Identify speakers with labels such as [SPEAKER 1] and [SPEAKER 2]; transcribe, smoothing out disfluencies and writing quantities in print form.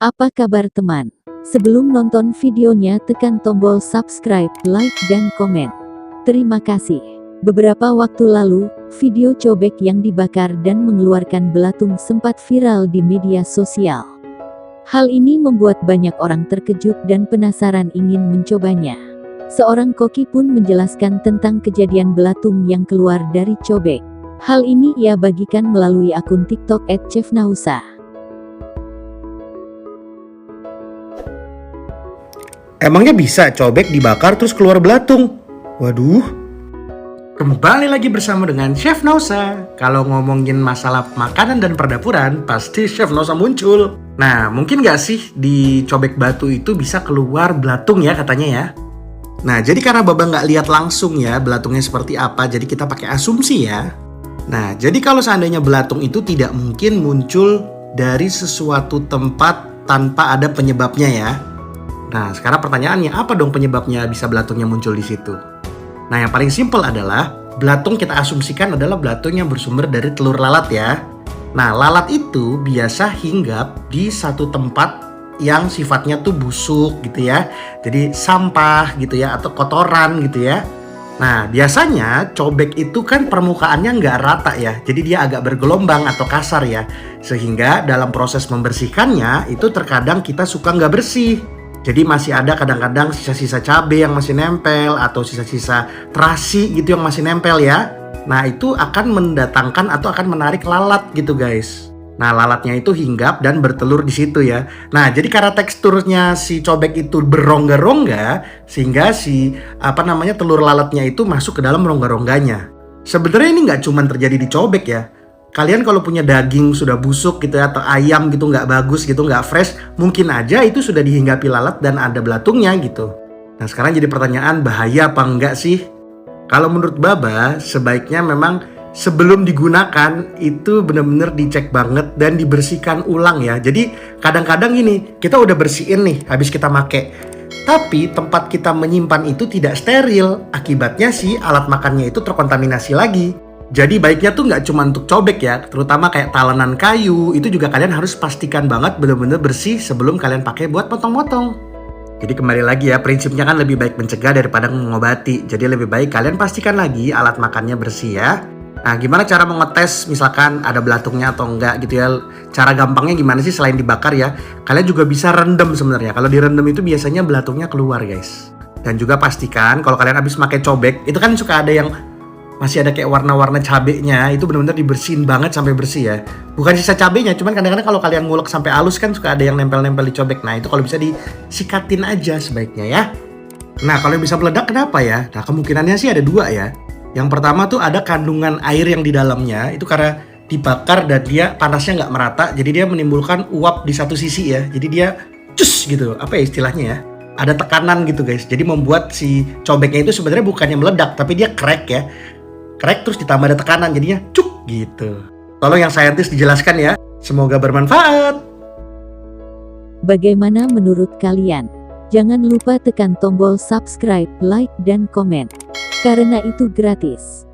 [SPEAKER 1] Apa kabar teman? Sebelum nonton videonya tekan tombol subscribe, like, dan komen. Terima kasih. Beberapa waktu lalu, video cobek yang dibakar dan mengeluarkan belatung sempat viral di media sosial. Hal ini membuat banyak orang terkejut dan penasaran ingin mencobanya. Seorang koki pun menjelaskan tentang kejadian belatung yang keluar dari cobek. Hal ini ia bagikan melalui akun TikTok @chefnausa.
[SPEAKER 2] Emangnya bisa cobek dibakar terus keluar belatung? Waduh. Kembali lagi bersama dengan Chef Nausa. Kalau ngomongin masalah makanan dan perdapuran, pasti Chef Nausa muncul. Nah, mungkin gak sih di cobek batu itu bisa keluar belatung ya katanya ya? Nah, jadi karena Baba nggak lihat langsung ya belatungnya seperti apa, jadi kita pakai asumsi ya. Nah, jadi kalau seandainya belatung itu tidak mungkin muncul dari sesuatu tempat tanpa ada penyebabnya ya. Nah, sekarang pertanyaannya, apa dong penyebabnya bisa belatungnya muncul di situ? Nah, yang paling simpel adalah belatung kita asumsikan adalah belatung yang bersumber dari telur lalat ya. Nah, lalat itu biasa hinggap di satu tempat yang sifatnya tuh busuk gitu ya. Jadi sampah gitu ya, atau kotoran gitu ya. Nah, biasanya cobek itu kan permukaannya nggak rata ya. Jadi dia agak bergelombang atau kasar ya. Sehingga dalam proses membersihkannya itu terkadang kita suka nggak bersih. Jadi masih ada kadang-kadang sisa-sisa cabai yang masih nempel atau sisa-sisa terasi gitu yang masih nempel ya. Nah, itu akan mendatangkan atau akan menarik lalat gitu guys. Nah, lalatnya itu hinggap dan bertelur di situ ya. Nah, jadi karena teksturnya si cobek itu berongga-rongga sehingga telur lalatnya itu masuk ke dalam rongga-rongganya. Sebenarnya ini nggak cuma terjadi di cobek ya. Kalian kalau punya daging sudah busuk gitu ya, atau ayam gitu nggak bagus gitu, nggak fresh, mungkin aja itu sudah dihinggapi lalat dan ada belatungnya gitu. Nah, sekarang jadi pertanyaan, bahaya apa enggak sih? Kalau menurut Baba, sebaiknya memang sebelum digunakan itu benar-benar dicek banget dan dibersihkan ulang ya. Jadi kadang-kadang gini, kita udah bersihin nih habis kita make. Tapi tempat kita menyimpan itu tidak steril. Akibatnya sih alat makannya itu terkontaminasi lagi. Jadi baiknya tuh nggak cuma untuk cobek ya, terutama kayak talenan kayu, itu juga kalian harus pastikan banget bener-bener bersih sebelum kalian pakai buat potong-potong. Jadi kembali lagi ya, prinsipnya kan lebih baik mencegah daripada mengobati. Jadi lebih baik kalian pastikan lagi alat makannya bersih ya. Nah, gimana cara mengetes misalkan ada belatungnya atau enggak gitu ya. Cara gampangnya gimana sih selain dibakar ya? Kalian juga bisa rendam sebenarnya. Kalau direndam itu biasanya belatungnya keluar guys. Dan juga pastikan kalau kalian habis pakai cobek, itu kan suka ada yang masih ada kayak warna-warna cabenya, itu benar-benar dibersihin banget sampai bersih ya. Bukan sisa cabenya, cuman kadang-kadang kalau kalian ngulek sampai halus kan suka ada yang nempel-nempel di cobek. Nah, itu kalau bisa disikatin aja sebaiknya ya. Nah, kalau yang bisa meledak kenapa ya? Nah, kemungkinannya sih ada dua ya. Yang pertama tuh ada kandungan air yang di dalamnya, itu karena dibakar dan dia panasnya nggak merata, jadi dia menimbulkan uap di satu sisi ya. Jadi dia cus gitu, apa ya istilahnya ya? Ada tekanan gitu guys, jadi membuat si cobeknya itu sebenarnya bukannya meledak, tapi dia crack ya. Crack terus ditambah ada tekanan jadinya cuk gitu. Tolong yang saintis dijelaskan ya. Semoga bermanfaat.
[SPEAKER 1] Bagaimana menurut kalian? Jangan lupa tekan tombol subscribe, like, dan komen. Karena itu gratis.